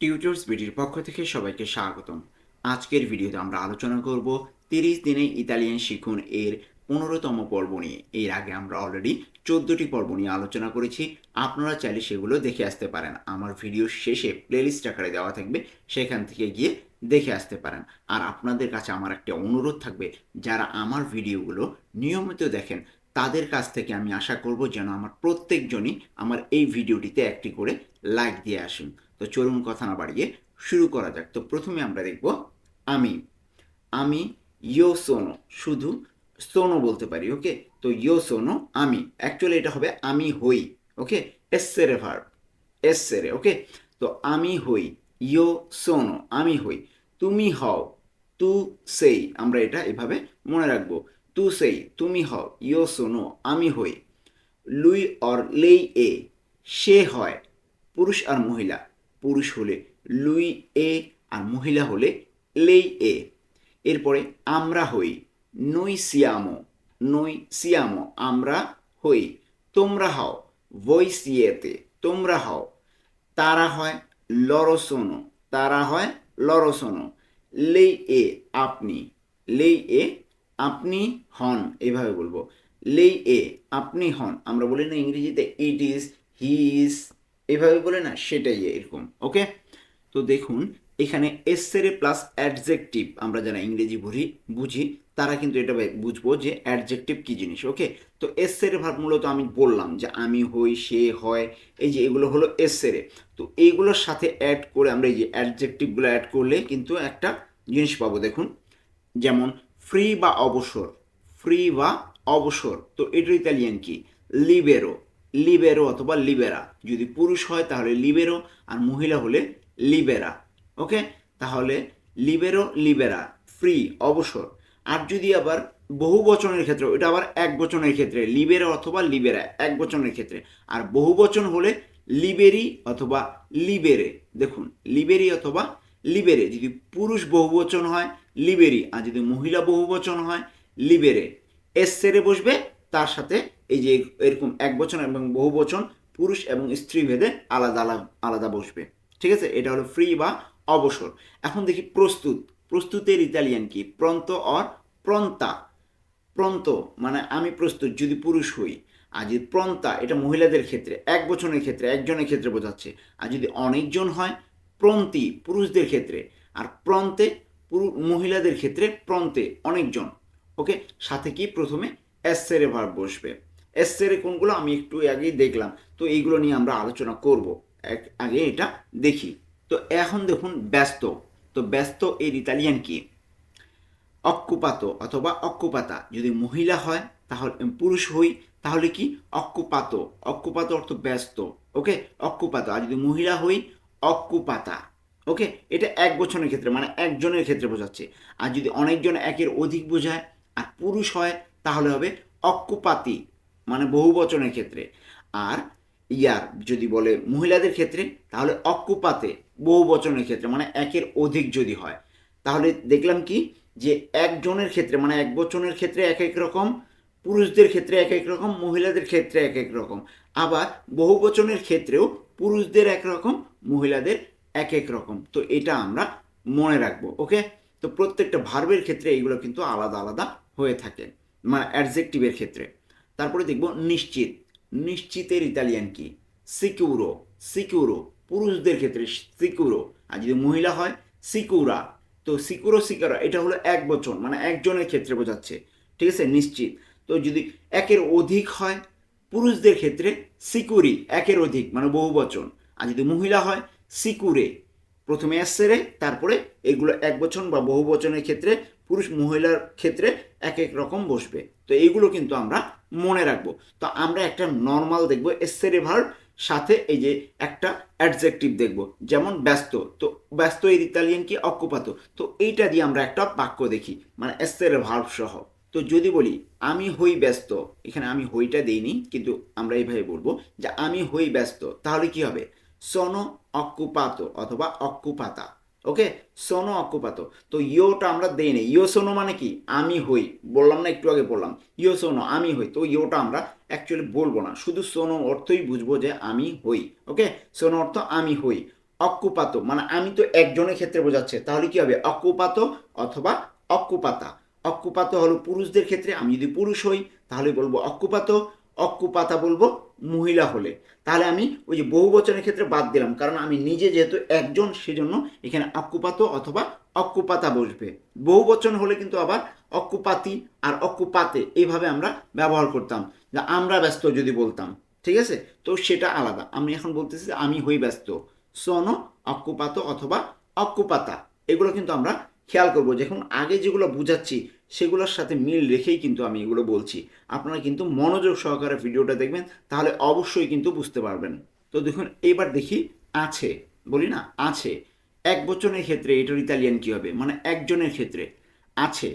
Tutors বিডির পক্ষ থেকে সবাইকে স্বাগতম। আজকের ভিডিওতে আমরা আলোচনা করব 30 দিনে ইতালিয়ান শিখুন এর 15তম পর্ব নিয়ে। এর আগে আমরা অলরেডি 14টি পর্ব নিয়ে আলোচনা করেছি। আপনারা চাইলে সেগুলো দেখে আসতে পারেন, আমার ভিডিও শেষে প্লেলিস্ট আকারে দেওয়া থাকবে, সেখান থেকে গিয়ে দেখে আসতে পারেন। আর আপনাদের কাছে আমার একটা অনুরোধ থাকবে, যারা আমার ভিডিওগুলো নিয়মিত দেখেন তাদের কাছ থেকে আমি আশা করব যেন আমার প্রত্যেকজনই আমার এই ভিডিওটিতে একটি করে লাইক দিয়ে আসুন। তো চলুন কথা না বাড়িয়ে শুরু করা যাক। তো প্রথমে আমরা দেখব আমি। আমি ইয়ো সোনো, শুধু সোনো বলতে পারি। ওকে, তো ইয়ো সোনো আমি, অ্যাকচুয়ালি এটা হবে আমি হই। ওকে, এসেরে ভার্ব, এসেরে। ওকে, তো আমি হই, ইয়ো সোনো আমি হই। তুমি হও, তু সেই, আমরা এটা এভাবে মনে রাখবো, তু সেই তুমি হও, ইয়ো সোনো আমি হই। লুই অর লেই এ, সে হয়, পুরুষ আর মহিলা। পুরুষ হলে লুই এ, আর মহিলা হলে লেই এ। এরপরে আমরা হই, নই সিয়ামো, নই সিয়ামো আমরা হই। তোমরা হও, voi siete তোমরা হও। তারা হয় loro sono, তারা হয় loro sono। লেই এ আপনি, লেই এ আপনি হন, এইভাবে বলবো। লেই এ আপনি হন, আমরা বলি না ইংরেজিতে ইট ইজ, হি ইজ, এইভাবে বলে না, সেটাই এরকম। ওকে, তো দেখুন এখানে এসেরে প্লাস অ্যাডজেক্টিভ, আমরা যারা ইংরেজি বুঝি তারা কিন্তু এটা বুঝবো যে অ্যাডজেক্টিভ কী জিনিস। ওকে, তো এসেরে ভার্ব মূলত আমি বললাম যে আমি হই, সে হয়, এই যে এগুলো হলো এসেরে। তো এইগুলোর সাথে অ্যাড করে আমরা এই যে অ্যাডজেক্টিভগুলো অ্যাড করলে কিন্তু একটা জিনিস পাবো। দেখুন, যেমন ফ্রি বা অবসর, ফ্রি বা অবসর, তো এটার ইতালিয়ান কি? লিবেরো, লিবেরো অথবা লিবেরা। যদি পুরুষ হয় তাহলে লিবেরো, আর মহিলা হলে লিবেরা। ওকে, তাহলে লিবেরো লিবেরা, ফ্রি অবসর। আর যদি আবার বহু বচনের ক্ষেত্রে, এটা আবার এক বচনের ক্ষেত্রে লিবেরো অথবা লিবেরা, এক বচনের ক্ষেত্রে। আর বহু বচন হলে লিবেরি অথবা লিবেরে। দেখুন, লিবেরি অথবা লিবেরে, যদি পুরুষ বহুবচন হয় লিবেরি, আর যদি মহিলা বহুবচন হয় লিবেরে। এস সেরে বসবে, তার সাথে এই যে এরকম এক বচন এবং বহু বচন পুরুষ এবং স্ত্রী ভেদে আলাদা আলাদা আলাদা বসবে। ঠিক আছে, এটা হলো ফ্রি বা অবসর। এখন দেখি প্রস্তুত। প্রস্তুতের ইতালিয়ান কি? প্রন্ত অর প্রন্তা। প্রন্ত মানে আমি প্রস্তুত যদি পুরুষ হই, আর যদি প্রন্তা এটা মহিলাদের ক্ষেত্রে, এক বচনের ক্ষেত্রে, একজনের ক্ষেত্রে বোঝাচ্ছে। আর যদি অনেকজন হয় প্রন্তি পুরুষদের ক্ষেত্রে, আর প্রন্তে মহিলাদের ক্ষেত্রে প্রন্তে অনেকজন। ওকে, সাথে কি প্রথমে এসেরে ভার্ব বসবে। এসেরে কোনগুলো আমি একটু আগেই দেখলাম, তো এইগুলো নিয়ে আমরা আলোচনা করব। আগে এটা দেখি। তো এখন দেখুন ব্যস্ত। তো ব্যস্ত এর ইতালিয়ান কি? অক্কুপাতো অথবা অক্কুপাতা। যদি মহিলা হয় তাহলে, পুরুষ হই তাহলে কি? অক্কুপাতো, অক্কুপাতো অর্থ ব্যস্ত। ওকে, অক্কুপাতো। আর যদি মহিলা হই অক্কুপাতা। ওকে, এটা এক বচনের ক্ষেত্রে মানে একজনের ক্ষেত্রে বোঝাচ্ছে। আর যদি অনেকজন, একের অধিক বোঝায় আর পুরুষ হয় তাহলে হবে অক্কুপাতি, মানে বহু বচনের ক্ষেত্রে। আর ইয়ার যদি বলে মহিলাদের ক্ষেত্রে তাহলে অক্কুপাতে, বহু বচনের ক্ষেত্রে মানে একের অধিক যদি হয়। তাহলে দেখলাম কি, যে একজনের ক্ষেত্রে মানে এক বচনের ক্ষেত্রে এক এক রকম, পুরুষদের ক্ষেত্রে এক এক রকম, মহিলাদের ক্ষেত্রে এক এক রকম। আবার বহু বচনের ক্ষেত্রেও পুরুষদের একরকম, মহিলাদের এক এক রকম। তো এটা আমরা মনে রাখবো। ওকে, তো প্রত্যেকটা ভার্বের ক্ষেত্রে এইগুলো কিন্তু আলাদা আলাদা হয়ে থাকে, মানে অ্যাডজেক্টিভের ক্ষেত্রে। তারপরে দেখব নিশ্চিত। নিশ্চিতের ইতালিয়ান কি? সিকিউরো, সিকিউরো পুরুষদের ক্ষেত্রে সিকিউরো, আর যদি মহিলা হয় সিকুরা। তো সিকুরো সিকারা এটা হলো এক বচন মানে একজনের ক্ষেত্রে বোঝাচ্ছে। ঠিক আছে, নিশ্চিত। তো যদি একের অধিক হয় পুরুষদের ক্ষেত্রে সিকুরি, একের অধিক মানে বহু বচন। আর যদি মহিলা হয় সিকুরে, প্রথমে এসেরে, তারপরে এগুলো এক বচন বা বহু বচনের ক্ষেত্রে পুরুষ মহিলার ক্ষেত্রে এক এক রকম বসবে। তো এইগুলো কিন্তু আমরা মনে রাখবো। তো আমরা একটা নর্মাল দেখবো এসেরে ভার্ব, সাথে এই যে একটা অ্যাডজেক্টিভ দেখব, যেমন ব্যস্ত। তো ব্যস্ত এর ইতালিয়ান কি? অক্কুপাতো। তো এইটা দিয়ে আমরা একটা বাক্য দেখি, মানে এসেরে ভার্ব সহ। তো যদি বলি আমি হই ব্যস্ত, এখানে আমি হইটা দেইনি, কিন্তু আমরা এইভাবে বলবো যে আমি হই ব্যস্ত, তাহলে কি হবে? sono occupato অথবা অক্কুপাতা। ওকে, সোনো অক্কুপাতো। তো ইয়োটা আমরা দেই না, ইয়ো সোনো মানে কি? আমি হই, বললাম না একটু আগে বললাম ইয়ো সোনো আমি হই। তো ইয়োটা আমরা অ্যাকচুয়ালি বলবো না, শুধু সোনো অর্থই বুঝবো যে আমি হই। ওকে, সোনো অর্থ আমি হই। অক্কুপাতো মানে আমি তো একজনের ক্ষেত্রে বোঝাচ্ছে, তাহলে কি হবে অক্কুপাতো অথবা অক্কুপাতা। অক্কুপাতো হলো পুরুষদের ক্ষেত্রে, আমি যদি পুরুষ হই তাহলে বলবো অক্কুপাতো, অক্কুপাতা বলবো মহিলা হলে। তাহলে আমি ওই যে বহু বচনের ক্ষেত্রে বাদ দিলাম, কারণ আমি নিজে যেহেতু একজন সেজন্য এখানে অক্কুপাতো অথবা অক্কুপাতা বসবে। বহু বচন হলে কিন্তু আবার অক্কুপাতি আর অক্কুপাতে এইভাবে আমরা ব্যবহার করতাম, যে আমরা ব্যস্ত যদি বলতাম, ঠিক আছে? তো সেটা আলাদা। আমি এখন বলতেছি যে আমি হই ব্যস্ত, সোনো অক্কুপাতো অথবা অক্কুপাতা। এগুলো কিন্তু আমরা খেয়াল করবো, যখন আগে যেগুলো বুঝাচ্ছি সেগুলোর সাথে মিল রেখেই কিন্তু আমি এগুলো বলছি। আপনারা কিন্তু মনোযোগ সহকারে ভিডিওটা দেখবেন, তাহলে অবশ্যই কিন্তু বুঝতে পারবেন। তো দেখুন এইবার দেখি আছে, বলি না আছে, এক বচনের ক্ষেত্রে এটার ইতালিয়ান কি হবে, মানে একজনের ক্ষেত্রে আছে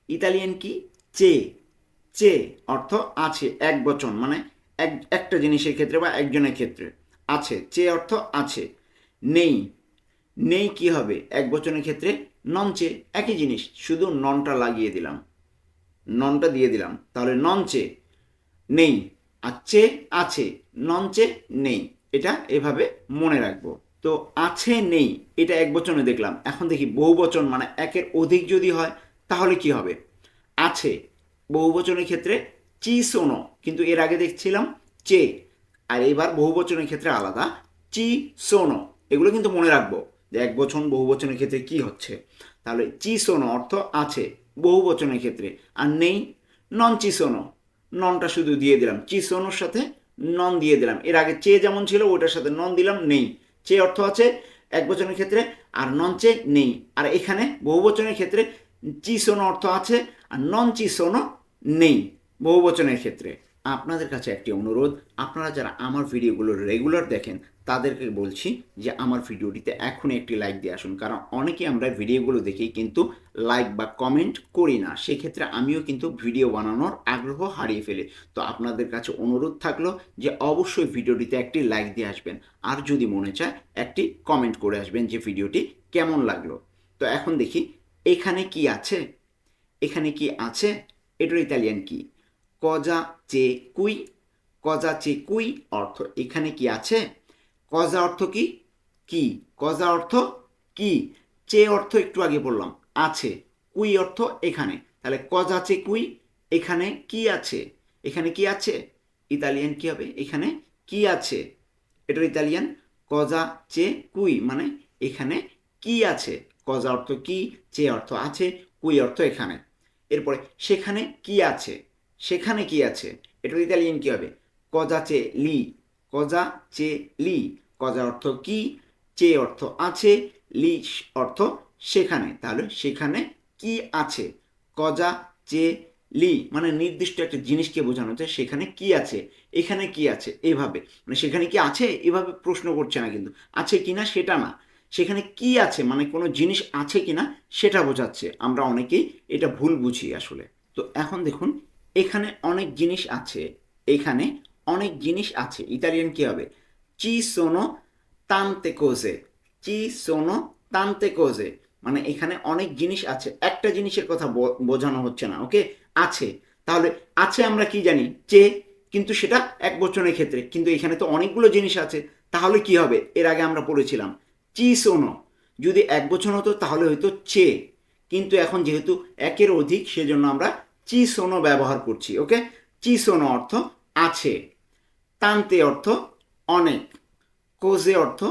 ইতালিয়ান কি, চে। চে অর্থ আছে, এক বচন মানে একটা জিনিসের ক্ষেত্রে বা একজনের ক্ষেত্রে আছে, চে অর্থ আছে। নেই, নেই কি হবে এক বচনের ক্ষেত্রে, নন চে, একই জিনিস, শুধু ননটা লাগিয়ে দিলাম, ননটা দিয়ে দিলাম, তাহলে নন চে নেই। আর চে আছে, নন চে নেই। এটা এভাবে মনে রাখবো। তো আছে নেই এটা এক বচনে দেখলাম, এখন দেখি বহু বচন মানে একের অধিক যদি হয় তাহলে কি হবে। আছে বহু বচনের ক্ষেত্রে চি সোনো, কিন্তু এর আগে দেখছিলাম চে, আর এবার বহু বচনের ক্ষেত্রে আলাদা, চি সোনো। এগুলো কিন্তু মনে রাখবো যে এক বচন বহু বচনের ক্ষেত্রে কি হচ্ছে। তাহলে চি সোনো অর্থ আছে বহু বচনের ক্ষেত্রে, আর নেই নন চি সোনো, ননটা শুধু দিয়ে দিলাম, চি সোনোর সাথে নন দিয়ে দিলাম। এর আগে চে যেমন ছিল ওটার সাথে নন দিলাম, নেই। চে অর্থ আছে এক বচনের ক্ষেত্রে, আর নন চে নেই। আর এখানে বহু বচনের ক্ষেত্রে চি সোনো অর্থ আছে আর নন চি সোনো নেই বহু বচনের ক্ষেত্রে। আপনাদের কাছে একটি অনুরোধ, আপনারা যারা আমার ভিডিওগুলো রেগুলার দেখেন তাদেরকে বলছি যে আমার ভিডিওটিতে এখনই একটি লাইক দিয়ে আসুন, কারণ অনেকেই আমরা ভিডিওগুলো দেখেই কিন্তু লাইক বা কমেন্ট করি না, সেক্ষেত্রে আমিও কিন্তু ভিডিও বানানোর আগ্রহ হারিয়ে ফেলি। তো আপনাদের কাছে অনুরোধ থাকলো যে অবশ্যই ভিডিওটিতে একটি লাইক দিয়ে আসবেন, আর যদি মনে চায় একটি কমেন্ট করে আসবেন যে ভিডিওটি কেমন লাগলো। তো এখন দেখি এখানে কি আছে, এখানে কি আছে এটার ইতালিয়ান কি, কজা চে কুই। কজা চে কুই অর্থ এখানে কি আছে। কজা অর্থ কি, কি, কজা অর্থ কি, চে অর্থ একটু আগে বললাম আছে, কুই অর্থ এখানে, তাহলে কজা চে কুই এখানে কি আছে, এখানে কি আছে, ইতালিয়ান কি হবে এখানে কি আছে, এটার ইতালিয়ান কজা চে কুই, মানে এখানে কি আছে। কজা অর্থ কি, চে অর্থ আছে, কুই অর্থ এখানে। এরপরে সেখানে কি আছে, সেখানে কি আছে, এটার ইতালিয়ান কি হবে কজা চে লি। কজা চে লি, কজা অর্থ কি, চে অর্থ আছে, লি অর্থ সেখানে, তাহলে সেখানে কি আছে। কজা চে লি মানে নির্দিষ্ট একটা জিনিসকে বোঝানো হচ্ছে, সেখানে কি আছে, এখানে কি আছে, এভাবে মানে সেখানে কি আছে এভাবে প্রশ্ন করছে না, কিন্তু আছে কিনা সেটা না, সেখানে কি আছে মানে কোনো জিনিস আছে কিনা সেটা বোঝাচ্ছে। আমরা অনেকেই এটা ভুল বুঝি আসলে। তো এখন দেখুন এখানে অনেক জিনিস আছে, এখানে অনেক জিনিস আছে, ইতালিয়ান কি হবে চি সোনো তান্তে কোজে। চি সোনো তান্তে কোজে মানে এখানে অনেক জিনিস আছে, একটা জিনিসের কথা বোঝানো হচ্ছে না, ওকে। আছে, তাহলে আছে আমরা কি জানি চে, কিন্তু সেটা এক বচনের ক্ষেত্রে, কিন্তু এখানে তো অনেকগুলো জিনিস আছে, তাহলে কি হবে এর আগে আমরা পড়েছিলাম চি সোনো, যদি এক বচন হতো তাহলে হয়তো চে, কিন্তু এখন যেহেতু একের অধিক সেজন্য আমরা চি সোনো ব্যবহার করছি, ওকে। চি সোনো অর্থ আছে, তান্তে অর্থ অনেক, কোজে অর্থ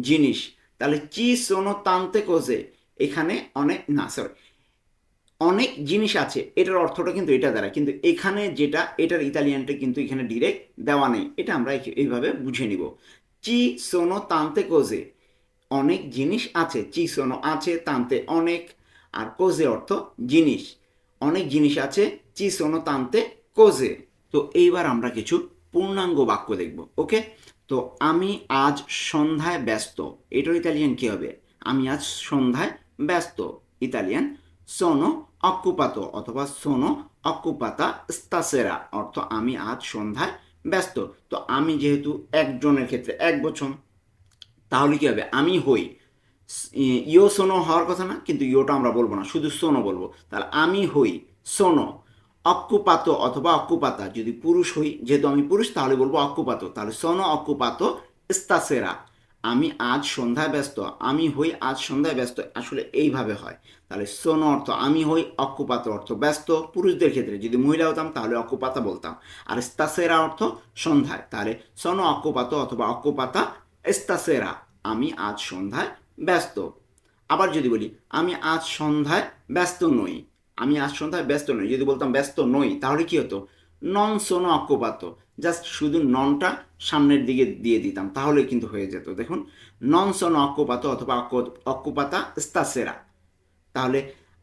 জিনিস, তাহলে চি সোনো তান্তে কোজে এখানে অনেক না সরি অনেক জিনিস আছে, এটার অর্থটা কিন্তু এটা দ্বারা, কিন্তু এখানে যেটা এটার ইতালিয়ানটা কিন্তু এখানে ডিরেক্ট দেওয়া নেই, এটা আমরা এইভাবে বুঝে নিব। চি সোনো তান্তে কোজে অনেক জিনিস আছে, চি সোনো আছে, তান্তে অনেক, আর কোজে অর্থ জিনিস, অনেক জিনিস আছে, চি সোনো তান্তে কোজে। তো এইবার আমরা কিছু পূর্ণাঙ্গ বাক্য দেখব, ওকে। তো আমি আজ সন্ধ্যায় ব্যস্ত, এটার ইতালিয়ান কি হবে, আমি আজ সন্ধ্যায় ব্যস্ত, ইতালিয়ান সোনো অক্কুপাতো অথবা সোনো অক্কুপাতা স্তাসেরা অর্থ আমি আজ সন্ধ্যায় ব্যস্ত। তো আমি যেহেতু একজনের ক্ষেত্রে এক বচন, তাহলে কি হবে আমি হই, ইও সোনো হওয়ার কথা না, কিন্তু ইওটা আমরা বলবো না, শুধু সোনো বলবো, তাহলে আমি হই সোনো অক্কুপাতো অথবা অক্কুপাতা, যদি পুরুষ হই যেহেতু আমি পুরুষ তাহলে বলবো অক্কুপাতো, তাহলে সোনো অক্কুপাতো স্তাসেরা আমি আজ সন্ধ্যায় ব্যস্ত, আমি হই আজ সন্ধ্যায় ব্যস্ত, আসলে এইভাবে হয়। তাহলে সোনো অর্থ আমি হই, অক্কুপাত অর্থ ব্যস্ত পুরুষদের ক্ষেত্রে, যদি মহিলা হতাম তাহলে অক্কুপাতা বলতাম। আর স্তাসেরা অর্থ সন্ধ্যায়, তাহলে সোনো অক্কুপাত অথবা অক্কুপাতা স্তাসেরা, আমি আজ সন্ধ্যায় ব্যস্ত। আবার যদি বলি আমি আজ সন্ধ্যায় ব্যস্ত নই, আমি আজ সন্ধ্যায় ব্যস্ত নই, যদি বলতাম ব্যস্ত নই তাহলে কি হতো, নন সোনো অক্কুপাত, জাস্ট শুধু ননটা সামনের দিকে দিয়ে দিতাম তাহলে কিন্তু হয়ে যেত। দেখুন, নন সোনো অক্কুপাত অথবা অক্কুপাতা স্তাসেরা, তাহলে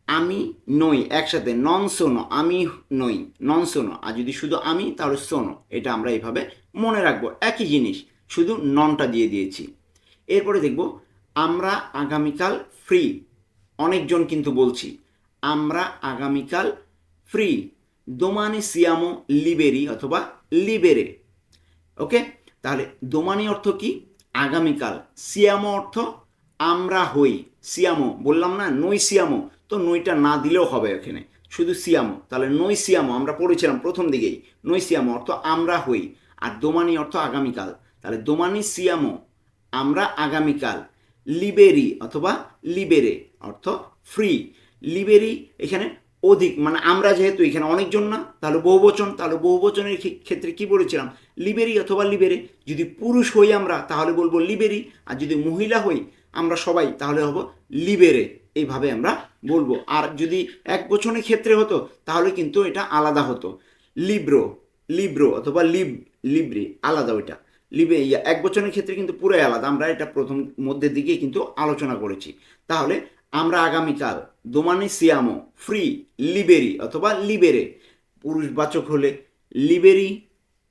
আমি নই একসাথে নন সোনো, আমি নই নন সোনো, আর যদি শুধু আমি তাহলে সোনো, এটা আমরা এইভাবে মনে রাখবো, একই জিনিস, শুধু ননটা দিয়ে দিয়েছি। এরপরে দেখব আমরা আগামীকাল ফ্রি, অনেকজন কিন্তু বলছি আমরা আগামীকাল ফ্রি, দোমানি সিয়ামো লিবেরি অথবা লিবেরে। ওকে, তাহলে দোমানি অর্থ কি, আগামীকাল, সিয়ামো অর্থ আমরা হই, সিয়ামো বললাম না, নই সিয়ামো, তো নইটা না দিলেও হবে এখানে, শুধু সিয়ামো, তাহলে নই সিয়ামো আমরা পড়েছিলাম প্রথম দিকেই, নই সিয়ামো অর্থ আমরা হই, আর দোমানি অর্থ আগামীকাল, তাহলে দোমানি সিয়ামো আমরা আগামীকাল, লিবেরি অথবা লিবেরে অর্থ ফ্রি, লিবেরি এখানে অধিক, মানে আমরা যেহেতু এখানে অনেকজন না তাহলে বহুবচন, তাহলে বহুবচনের ক্ষেত্রে কি বলেছিলাম, লিবেরি অথবা লিবেরে। যদি পুরুষ হই আমরা তাহলে বলবো লিবেরি, আর যদি মহিলা হই আমরা সবাই তাহলে হবো লিবেরে, এইভাবে আমরা বলবো। আর যদি এক বচনের ক্ষেত্রে হতো তাহলে কিন্তু এটা আলাদা হতো, লিব্রো, লিব্রো অথবা লিব্রি আলাদা, ওইটা লিবে এক বচনের ক্ষেত্রে কিন্তু পুরোই আলাদা, আমরা এটা প্রথম মধ্যের দিকে কিন্তু আলোচনা করেছি। তাহলে আমরা আগামীকাল দোমানি সিয়ামো ফ্রি লিবেরি অথবা লিবেরে, পুরুষবাচক হলে লিবেরি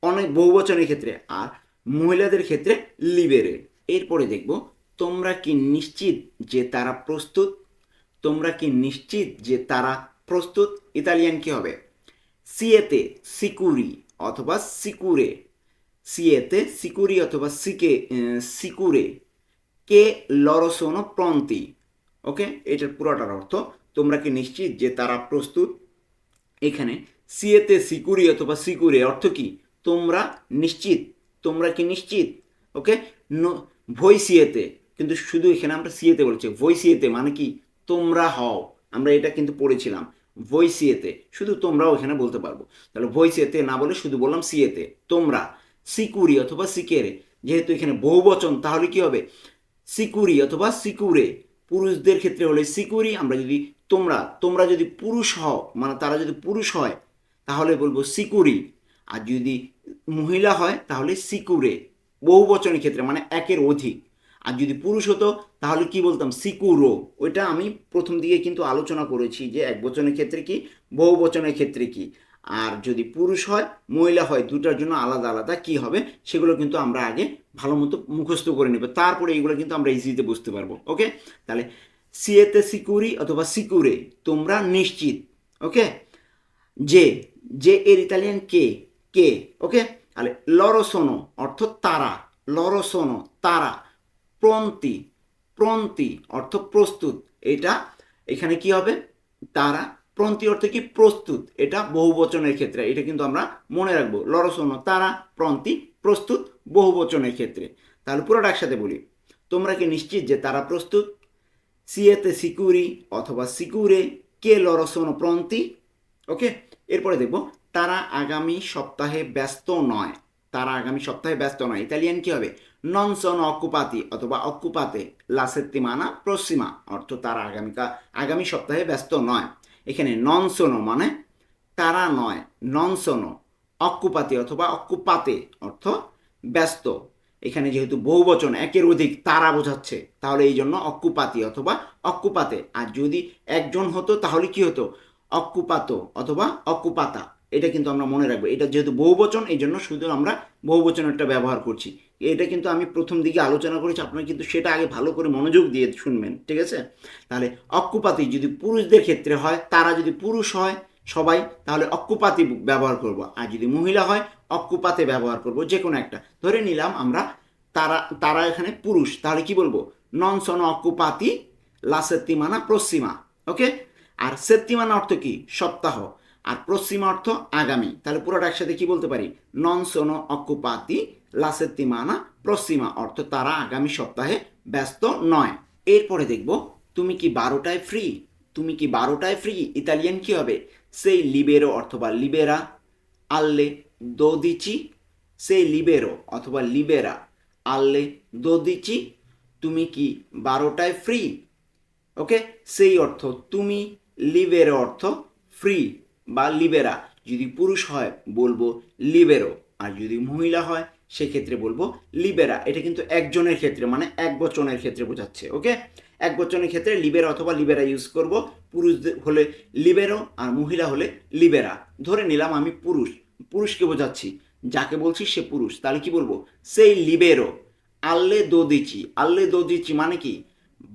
অনেক বহুবচনের ক্ষেত্রে, আর মহিলাদের ক্ষেত্রে লিবেরে। এরপরে দেখব তোমরা কি নিশ্চিত যে তারা প্রস্তুত, তোমরা কি নিশ্চিত যে তারা প্রস্তুত, ইতালিয়ান কি হবে, সিয়েতে সিকুরি অথবা সিকুরে, সিয়েতে সিকুরি অথবা সিকুরে, কে লরো সোনো প্রন্তি। ওকে, এটার পুরোটার অর্থ তোমরা কি নিশ্চিত যে তারা প্রস্তুত। এখানে সিয়েতে সিকুরি অথবা সিকুরে অর্থ কি, তোমরা নিশ্চিত, তোমরা কি নিশ্চিত। ওকে, ভই সিয়েতে, কিন্তু শুধু এখানে আমরা সিয়েতে বলছি, ভই সিয়েতে মানে কি তোমরা হও, আমরা এটা কিন্তু পড়েছিলাম, ভই সিয়েতে শুধু তোমরাও এখানে বলতে পারবো, তাহলে ভই সিয়েতে না বলে শুধু বললাম সিয়েতে তোমরা, সিকুরি অথবা সিকেরে, যেহেতু এখানে বহুবচন তাহলে কি হবে, সিকুরি অথবা সিকুরে, পুরুষদের ক্ষেত্রে হলে সিকুরি, আমরা যদি তোমরা, তোমরা যদি পুরুষ হও মানে তারা যদি পুরুষ হয় তাহলে বলবো সিকুরি, আর যদি মহিলা হয় তাহলে সিকুরে, বহু বচনের ক্ষেত্রে মানে একের অধিক। আর যদি পুরুষ হতো তাহলে কি বলতাম, সিকুরো, ওইটা আমি প্রথম দিকে কিন্তু আলোচনা করেছি যে এক বচনের ক্ষেত্রে কি, বহু বচনের ক্ষেত্রে কি, আর যদি পুরুষ হয় মহিলা হয় দুটার জন্য আলাদা আলাদা কি হবে, সেগুলো কিন্তু আমরা আগে ভালো মতো মুখস্থ করে নেব, তারপরে এগুলো কিন্তু আমরা ইজিতে বুঝতে পারবো। ওকে, তাহলে সিয়েতে সিকুরি অথবা সিকুরে, তোমরা নিশ্চিত। ওকে, যে, যে এর ইতালিয়ান কে, কে। ওকে, তাহলে লরোসোনো অর্থ তারা, লরোসোনো তারা, প্রন্তি, প্রন্তি অর্থ প্রস্তুত, এটা এখানে কি হবে, তারা প্রন্তি অর্থ কি প্রস্তুত, এটা বহুবচনের ক্ষেত্রে, এটা কিন্তু আমরা মনে রাখবো, লরোসোনো তারা, প্রন্তি প্রস্তুত বহুবচনের ক্ষেত্রে। তাহলে পুরোটা একসাথে বলি, তোমরা কি নিশ্চিত যে তারা প্রস্তুত, সিয়েতে সিকুরি অথবা সিকুরে কে লরো সোনো প্রন্তি। ওকে, এরপরে দেখব তারা আগামী সপ্তাহে ব্যস্ত নয়, তারা আগামী সপ্তাহে ব্যস্ত নয়, ইতালিয়ান কি হবে, নন সোনো অকুপাতি অথবা অকুপাতে লা সেত্তিমানা প্রসিমা, অর্থ তারা আগামী সপ্তাহে ব্যস্ত নয়। এখানে নন সোনো মানে তারা নয়, নন সোনো, অকুপাতি অথবা অকুপাতে অর্থ ব্যস্ত, এখানে যেহেতু বহুবচন একের অধিক তারা বোঝাচ্ছে তাহলে এই জন্য অকুপাতি অথবা অকুপাতে, আর যদি একজন হতো তাহলে কি হতো, অকুপাত অথবা অকুপাতা, এটা কিন্তু আমরা মনে রাখবো, এটা যেহেতু বহুবচন এই জন্য শুধু আমরা বহুবচনেরটা ব্যবহার করছি, এটা কিন্তু আমি প্রথম দিকে আলোচনা করেছি, আপনারা কিন্তু সেটা আগে ভালো করে মনোযোগ দিয়ে শুনবেন, ঠিক আছে। তাহলে অকুপাতি যদি পুরুষদের ক্ষেত্রে হয়, তারা যদি পুরুষ হয় সবাই তাহলে অকুপাতি ব্যবহার করব, আর যদি মহিলা হয় অকুপাতে ব্যবহার করব, যে কোনো একটা। ধরে নিলাম আমরা তারা, তারা এখানে পুরুষ, তাহলে কি বলবো, নন সোনো অকুপাতি লা সেত্তিমানা প্রসিমা। ওকে, আর সেত্তিমানা অর্থ কি, সপ্তাহ, আর প্রসিমা অর্থ আগামী। তাহলে পুরোটা একসাথে কি বলতে পারি? নন সোনো অকুপাতি লা সেত্তিমানা প্রসিমা, অর্থ তারা আগামী সপ্তাহে ব্যস্ত নয়। এরপরে দেখব তুমি কি 12টায় ফ্রি। তুমি কি 12টায় ফ্রি ইতালিয়ান কি হবে? সেই লিবেরো অথবা লিবেরা alle 12, সেই লিবেরো অথবা লিবেরা alle 12, তুমি কি 12টায় ফ্রি। ওকে, সেই অর্থ তুমি, লিবেরো অর্থ ফ্রি বা লিবেরা। যদি পুরুষ হয় বলবো লিবেরো, আর যদি মহিলা হয় সেক্ষেত্রে বলবো লিবেরা। এটা কিন্তু একজনের ক্ষেত্রে মানে এক বচনের ক্ষেত্রে বোঝাচ্ছে। ওকে, এক বচনের ক্ষেত্রে লিবেরা অথবা লিবেরা ইউজ করব। পুরুষ হলে লিবেরো আর মহিলা হলে লিবেরা। ধরে নিলাম আমি পুরুষ, পুরুষকে বোঝাচ্ছি, যাকে বলছি সে পুরুষ, তাহলে কি বলবো? সেই লিবেরো আল্লে দো দিচি। আল্লে দো দিচি মানে কি?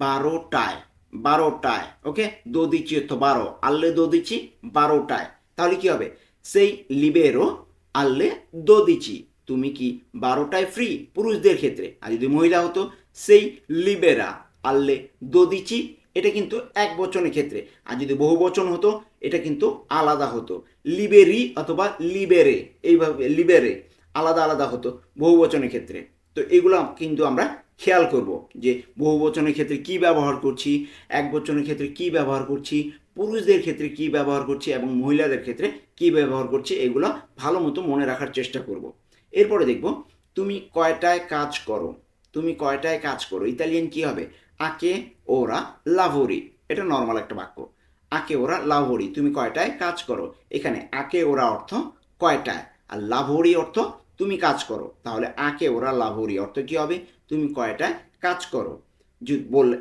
12টায়, 12টায়। ওকে, দো দিচি অর্থ 12, আল্লে দো দিচি 12টায়। তাহলে কি হবে? সেই লিবেরো আল্লে দো দিচি, তুমি কি 12টায় ফ্রি পুরুষদের ক্ষেত্রে। আর যদি মহিলা হতো সেই লিবেরা আল্লে দো দিচি, এটা কিন্তু এক বচনের ক্ষেত্রে। আর যদি বহু বচন হতো এটা কিন্তু আলাদা হতো, লিবেরি অথবা লিবেরে, এইভাবে লিবেরে আলাদা আলাদা হতো বহু বচনের ক্ষেত্রে। তো এগুলো কিন্তু আমরা খেয়াল করব যে বহু বচনের ক্ষেত্রে কি ব্যবহার করছি, এক বচনের ক্ষেত্রে কি ব্যবহার করছি, পুরুষদের ক্ষেত্রে কি ব্যবহার করছি এবং মহিলাদের ক্ষেত্রে কি ব্যবহার করছি, এগুলো ভালো মতো মনে রাখার চেষ্টা করব। এরপরে দেখব তুমি কয়টায় কাজ করো। তুমি কয়টায় কাজ করো ইতালিয়ান কি হবে? আকে ওরা লাভোরি। এটা নর্মাল একটা বাক্য, আকে ওরা লাভোরি, তুমি কয়টায় কাজ করো। এখানে আকে ওরা অর্থ কয়টায়, আর লাভোরি অর্থ তুমি কাজ করো। তাহলে আকে ওরা লাভোরি অর্থ কি হবে? তুমি কয়টায় কাজ করো।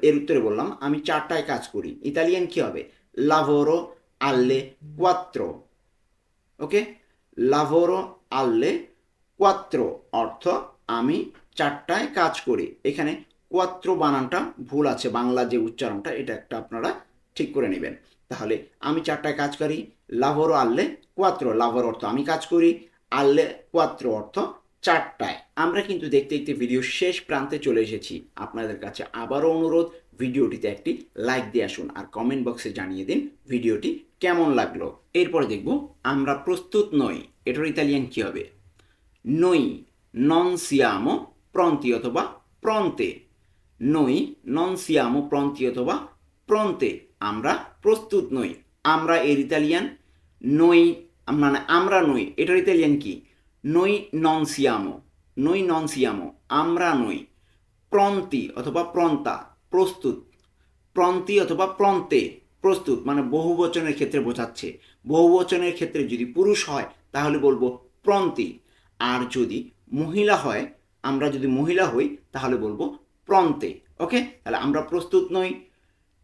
এর উত্তরে বললাম আমি 4টায় কাজ করি, ইতালিয়ান কি হবে? লাভোরো alle 4। ওকে, লাভোরো alle 4 অর্থ আমি 4টায় কাজ করি। এখানে 4 বানানটা ভুল আছে, বাংলা যে উচ্চারণটা এটা একটা আপনারা ঠিক করে নেবেন। তাহলে আমি 4টায় কাজ করি, লাভোরো alle 4, লাভোর অর্থ আমি কাজ করি, alle 4 অর্থ 4টায়। আমরা কিন্তু দেখতে দেখতে ভিডিও শেষ প্রান্তে চলে এসেছি। আপনাদের কাছে আবারও অনুরোধ, ভিডিওটিতে একটি লাইক দিয়ে আসুন আর কমেন্ট বক্সে জানিয়ে দিন ভিডিওটি কেমন লাগলো। এরপরে দেখব আমরা প্রস্তুত নই, এটার ইতালিয়ান কি হবে? noi non siamo pronti অথবা pronte। noi non siamo pronti অথবা pronte, আমরা প্রস্তুত নই। আমরা এর ইতালিয়ান noi, মানে আমরা নই, এটার ইতালিয়ান কি? noi non siamo, noi non siamo আমরা নই। pronti অথবা pronta প্রস্তুত, pronti অথবা pronte প্রস্তুত, মানে বহু বচনের ক্ষেত্রে বোঝাচ্ছে। বহু বচনের ক্ষেত্রে যদি পুরুষ হয় তাহলে বলবো pronti, আর যদি মহিলা হয়, আমরা যদি মহিলা হই তাহলে বলবো pronte। ওকে, তাহলে আমরা প্রস্তুত নই,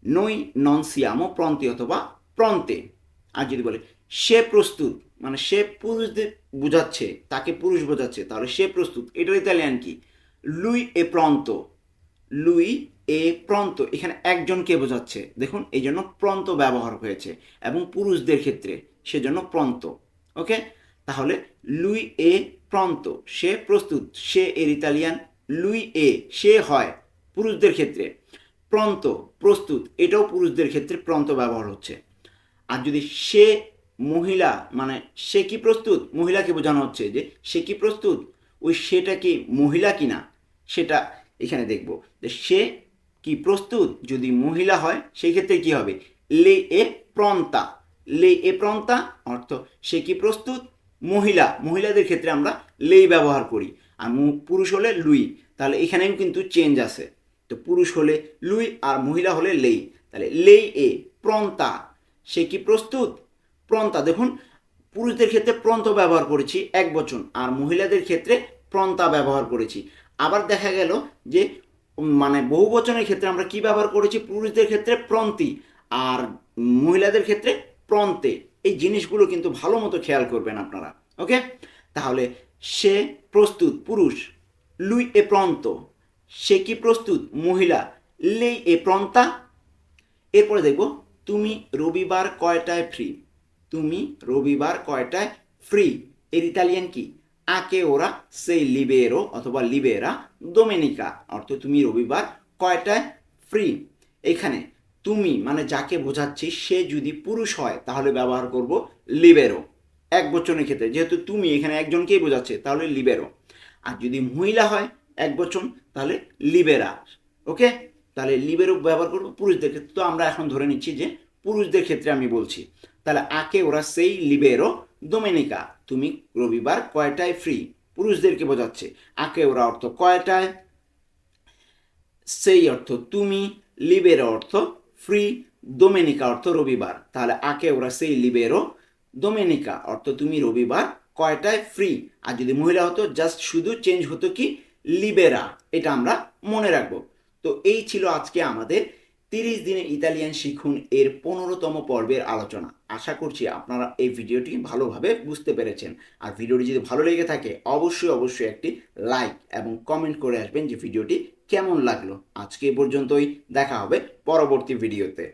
noi non siamo pronti অথবা pronte। আর যদি বলে সে প্রস্তুত, মানে সে পুরুষদের বোঝাচ্ছে, তাকে পুরুষ বোঝাচ্ছে, তাহলে সে প্রস্তুত, এটার ইতালিয়ান কি? lui è pronto, lui è pronto। এখানে একজনকে বোঝাচ্ছে, দেখুন এই জন্য প্রন্ত ব্যবহার হয়েছে, এবং পুরুষদের ক্ষেত্রে সেজন্য প্রন্ত। ওকে, তাহলে lui è pronto, সে প্রস্তুত, সে এর ইতালিয়ান lui è, সে হয় পুরুষদের ক্ষেত্রে। প্রন্ত প্রস্তুত, এটাও পুরুষদের ক্ষেত্রে প্রন্ত ব্যবহার হচ্ছে। আর যদি সে মহিলা, মানে সে কি প্রস্তুত, মহিলাকে বোঝানো হচ্ছে যে সে কি প্রস্তুত, ওই সেটা কি মহিলা কিনা সেটা এখানে দেখব যে সে কি প্রস্তুত। যদি মহিলা হয় সেই ক্ষেত্রে কি হবে? লে এ প্রন্তা, লে এ প্রন্তা অর্থ সে কি প্রস্তুত মহিলা। মহিলাদের ক্ষেত্রে আমরা লেই ব্যবহার করি, আর পুরুষ হলে লুই। তাহলে এখানেও কিন্তু চেঞ্জ আছে, তো পুরুষ হলে লুই আর মহিলা হলে লেই। তাহলে লেই এ প্রন্তা, সে কি প্রস্তুত। প্রন্তা, দেখুন পুরুষদের ক্ষেত্রে প্রন্ত ব্যবহার করেছি এক বচন, আর মহিলাদের ক্ষেত্রে প্রন্তা ব্যবহার করেছি। আবার দেখা গেল যে মানে বহু বচনের ক্ষেত্রে আমরা কি ব্যবহার করেছি? পুরুষদের ক্ষেত্রে প্রন্তি আর মহিলাদের ক্ষেত্রে প্রন্তে। এই জিনিসগুলো কিন্তু ভালো মতো খেয়াল করবেন আপনারা। ওকে, তাহলে সে প্রস্তুত পুরুষ, লুই এ প্রন্ত, সে কি প্রস্তুত মহিলা, লেই এ প্রন্তা। এরপরে দেখব তুমি রবিবার কয়টায় ফ্রি। তুমি রবিবার কয়টায় ফ্রি, এর ইতালিয়ান কি? আকে ওরা সেই লিবেরো অথবা লিবেরা দোমেনিকা, অর্থ তুমি রবিবার কয়টায় ফ্রি। এখানে তুমি মানে যাকে বোঝাচ্ছি সে যদি পুরুষ হয় তাহলে ব্যবহার করব লিবেরো এক বচনের ক্ষেত্রে, যেহেতু তুমি এখানে একজনকেই বোঝাচ্ছে তাহলে লিবেরো। আর যদি মহিলা হয় এক বচন তাহলে লিবেরা। ওকে, তাহলে লিবেরো ব্যবহার করবো পুরুষদের ক্ষেত্রে। তো আমরা এখন ধরে নিচ্ছি যে পুরুষদের ক্ষেত্রে আমি বলছি, তাহলে আকে ওরা সেই লিবেরো দোমেনিকা, তুমি রবিবার কয়টায় ফ্রি, পুরুষদেরকে বোঝাচ্ছে। আকে ওরা অর্থ কয়টায়, সেই অর্থ তুমি, লিবেরো অর্থ ফ্রি, দোমেনিকা অর্থ রবিবার। তাহলে আকে ওরা সেই লিবেরো দোমেনিকা অর্থ তুমি রবিবার কয়টায় ফ্রি। আর যদি মহিলা হতো জাস্ট শুধু চেঞ্জ হতো কি লিবেরা, এটা আমরা মনে রাখবো। তো এই ছিল আজকে আমাদের 30 দিনে ইতালিয়ান শিখুন এর 15তম পর্বের আলোচনা। আশা করছি আপনারা এই ভিডিওটি ভালোভাবে বুঝতে পেরেছেন। আর ভিডিওটি যদি ভালো লেগে থাকে অবশ্যই একটি লাইক এবং কমেন্ট করে আসবেন যে ভিডিওটি কেমন লাগলো। আজকে এ পর্যন্তই, দেখা হবে পরবর্তী ভিডিওতে।